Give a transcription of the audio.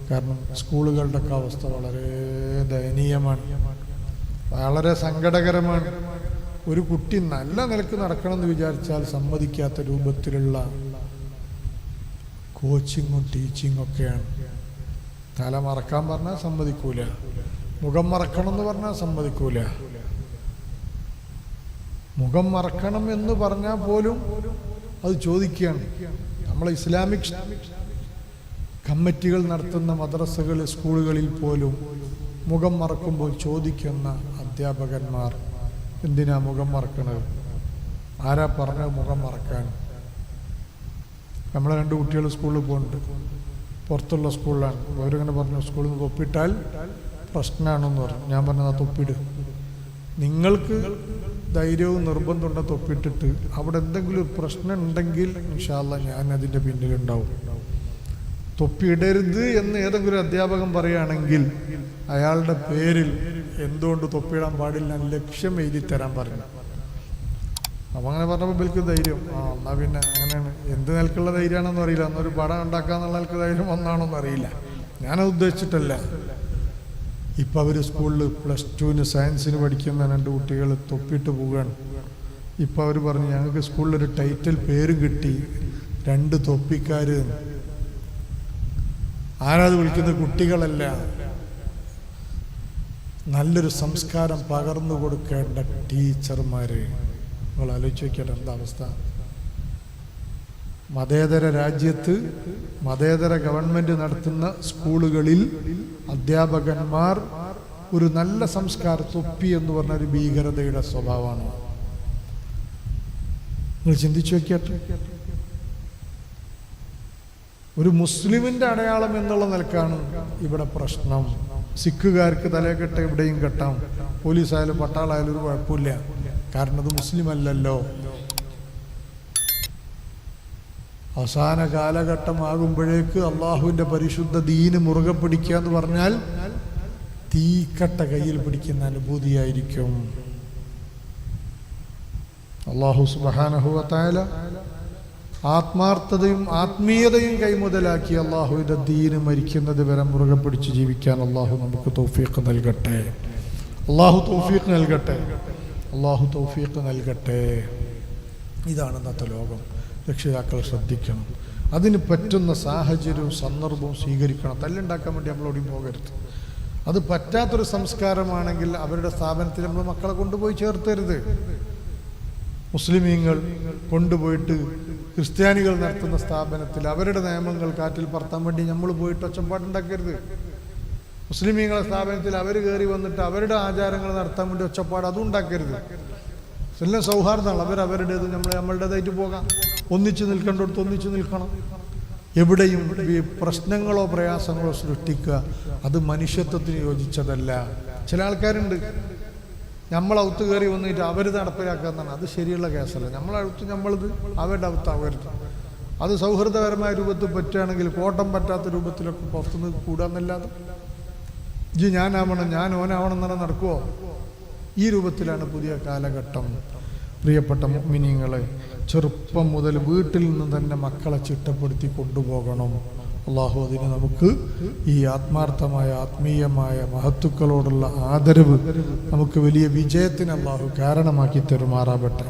കാരണം സ്കൂളുകളുടെയൊക്കെ അവസ്ഥ വളരെ ദയനീയമാണ്, വളരെ സങ്കടകരമാണ്. ഒരു കുട്ടി നല്ല നിലക്ക് നടക്കണമെന്ന് വിചാരിച്ചാൽ സമ്മതിക്കാത്ത രൂപത്തിലുള്ള കോച്ചിങ്ങും ടീച്ചിങ്ങും ഒക്കെയാണ്. തല മറക്കാൻ പറഞ്ഞാൽ സമ്മതിക്കൂല, മുഖം മറക്കണം എന്ന് പറഞ്ഞാൽ സമ്മതിക്കൂല. മുഖം മറക്കണം എന്ന് പറഞ്ഞാൽ പോലും അത് ചോദിക്കുകയാണ്. നമ്മളെ ഇസ്ലാമിക് കമ്മിറ്റികൾ നടത്തുന്ന മദ്രസകൾ, സ്കൂളുകളിൽ പോലും മുഖം മറക്കുമ്പോൾ ചോദിക്കുന്ന അധ്യാപകന്മാർ, എന്തിനാ മുഖം മറക്കണത്? ആരാ പറഞ്ഞത് മുഖം മറക്കാൻ? നമ്മളെ 2 കുട്ടികൾ സ്കൂളിൽ പോകുന്നുണ്ട്, പുറത്തുള്ള സ്കൂളിലാണ്. അവരിങ്ങനെ പറഞ്ഞു, സ്കൂളിൽ നിന്ന് തൊപ്പിട്ടാൽ പ്രശ്നമാണെന്ന് പറഞ്ഞു. ഞാൻ പറഞ്ഞത് തൊപ്പിട്. നിങ്ങൾക്ക് ധൈര്യവും നിർബന്ധമുണ്ട് തൊപ്പിട്ടിട്ട് അവിടെ എന്തെങ്കിലും ഒരു പ്രശ്നം ഉണ്ടെങ്കിൽ ഇൻഷാ അല്ലാഹ് ഞാൻ അതിൻ്റെ പിന്നിലുണ്ടാവും. തൊപ്പിയിടരുത് എന്ന് ഏതെങ്കിലും അധ്യാപകൻ പറയുകയാണെങ്കിൽ അയാളുടെ പേരിൽ എന്തുകൊണ്ട് തൊപ്പിയിടാൻ പാടില്ല ലക്ഷ്യം എഴുതി തരാൻ പറഞ്ഞു. അപ്പം അങ്ങനെ പറഞ്ഞപ്പോൾ ബൽക്ക് ധൈര്യം, എന്നാ പിന്നെ അങ്ങനെയാണ്. എന്ത് നിലക്കുള്ള ധൈര്യമാണെന്ന് അറിയില്ല, അന്നൊരു പടം ഉണ്ടാക്കാന്നുള്ള നിലക്ക് ധൈര്യം വന്നാണോന്ന് അറിയില്ല, ഞാനത് ഉദ്ദേശിച്ചിട്ടല്ല. ഇപ്പം അവർ സ്കൂളിൽ +2 സയൻസിന് പഠിക്കുന്ന 2 കുട്ടികൾ തൊപ്പിയിട്ട് പോവുകയാണ്. ഇപ്പം അവർ പറഞ്ഞു, ഞങ്ങൾക്ക് സ്കൂളിലൊരു ടൈറ്റിൽ പേര് കിട്ടി, 2 തൊപ്പിക്കാർ. ആരാത് വിളിക്കുന്നത്? കുട്ടികളല്ല, നല്ലൊരു സംസ്കാരം പകർന്നു കൊടുക്കേണ്ട ടീച്ചർമാർ. നിങ്ങൾ ആലോചിച്ച് നോക്കിയിട്ട് എന്താ അവസ്ഥ? മതേതര രാജ്യത്ത് മതേതര ഗവൺമെന്റ് നടത്തുന്ന സ്കൂളുകളിൽ അധ്യാപകന്മാർ ഒരു നല്ല സംസ്കാരം, തൊപ്പി എന്ന് പറഞ്ഞ ഒരു ഭീകരതയുടെ സ്വഭാവമാണ്. നിങ്ങൾ ചിന്തിച്ചു നോക്കിയാട്ടെ. ഒരു മുസ്ലിമിന്റെ അടയാളം എന്നുള്ള നിലക്കാണ് ഇവിടെ പ്രശ്നം. സിഖുകാർക്ക് തലയെക്കെട്ട് എവിടെയും കെട്ടാം, പോലീസായാലും പട്ടാളായാലും ഒരു കുഴപ്പമില്ല, കാരണം അത് മുസ്ലിം അല്ലല്ലോ. അവസാന കാലഘട്ടമാകുമ്പോഴേക്ക് അള്ളാഹുവിൻ്റെ പരിശുദ്ധ ദീന് മുറുകെ പിടിക്കുക എന്ന് പറഞ്ഞാൽ തീക്കട്ട കയ്യിൽ പിടിക്കുന്ന അനുഭൂതിയായിരിക്കും. അള്ളാഹു സുബ്ഹാനഹു വ തആല ആത്മാർത്ഥതയും ആത്മീയതയും കൈമുതലാക്കി അള്ളാഹുവിൻ്റെ ദീന് മരിക്കുന്നത് വരെ മുറുകെ പിടിച്ച് ജീവിക്കാൻ അള്ളാഹു നമുക്ക് തൗഫീഖ് നൽകട്ടെ. അള്ളാഹു തൗഫീഖ് നൽകട്ടെ. അള്ളാഹു തൗഫീഖ് നൽകട്ടെ. ഇതാണ് ഇന്നത്തെ ലോകം. രക്ഷിതാക്കൾ ശ്രദ്ധിക്കണം, അതിന് പറ്റുന്ന സാഹചര്യവും സന്ദർഭവും സ്വീകരിക്കണം. തല്ലുണ്ടാക്കാൻ വേണ്ടി നമ്മളോടിയും പോകരുത്. അത് പറ്റാത്തൊരു സംസ്കാരമാണെങ്കിൽ അവരുടെ സ്ഥാപനത്തിൽ നമ്മൾ മക്കളെ കൊണ്ടുപോയി ചേർത്തരുത്. മുസ്ലിമീങ്ങൾ കൊണ്ടുപോയിട്ട് ക്രിസ്ത്യാനികൾ നടത്തുന്ന സ്ഥാപനത്തിൽ അവരുടെ നിയമങ്ങൾ കാറ്റിൽ പറത്താൻ വേണ്ടി നമ്മൾ പോയിട്ട് ഒച്ചപ്പാടുണ്ടാക്കരുത്. മുസ്ലിമീങ്ങളെ സ്ഥാപനത്തിൽ അവർ കയറി വന്നിട്ട് അവരുടെ ആചാരങ്ങൾ നടത്താൻ വേണ്ടി ഒച്ചപ്പാട് അതും ഉണ്ടാക്കരുത്. എല്ലാം സൗഹാർദ്ദമാണ്. അവരവരുടേത്, നമ്മളുടേതായിട്ട് പോകാം. ഒന്നിച്ചു നിൽക്കേണ്ടടുത്ത് ഒന്നിച്ചു നിൽക്കണം. എവിടെയും പ്രശ്നങ്ങളോ പ്രയാസങ്ങളോ സൃഷ്ടിക്കുക അത് മനുഷ്യത്വത്തിന് യോജിച്ചതല്ല. ചില ആൾക്കാരുണ്ട്, നമ്മളൗത്ത് കയറി വന്നിട്ട് അവർ നടപ്പിലാക്കാന്നാണ്. അത് ശരിയുള്ള കേസല്ല. നമ്മളടുത്ത് നമ്മളിത് അവരുടെ അവത്ത് ആവരുത്. അത് സൗഹൃദപരമായ രൂപത്തിൽ പറ്റുകയാണെങ്കിൽ കോട്ടം പറ്റാത്ത രൂപത്തിലൊക്കെ പുറത്തുനിന്ന് കൂടാന്നല്ലാതെ ഞാനാവണം ഞാൻ ഓനാവണം എന്നാണ് നടക്കുമോ? ഈ രൂപത്തിലാണ് പുതിയ കാലഘട്ടം. പ്രിയപ്പെട്ട മുഅ്മിനീങ്ങളെ, ചെറുപ്പം മുതൽ വീട്ടിൽ നിന്ന് തന്നെ മക്കളെ ചിട്ടപ്പെടുത്തി കൊണ്ടുപോകണം. അള്ളാഹു അതിന് നമുക്ക് ഈ ആത്മാർത്ഥമായ ആത്മീയമായ മഹത്തുക്കളോടുള്ള ആദരവ് നമുക്ക് വലിയ വിജയത്തിന് അള്ളാഹു കാരണമാക്കി തരുമാറാവട്ടെ.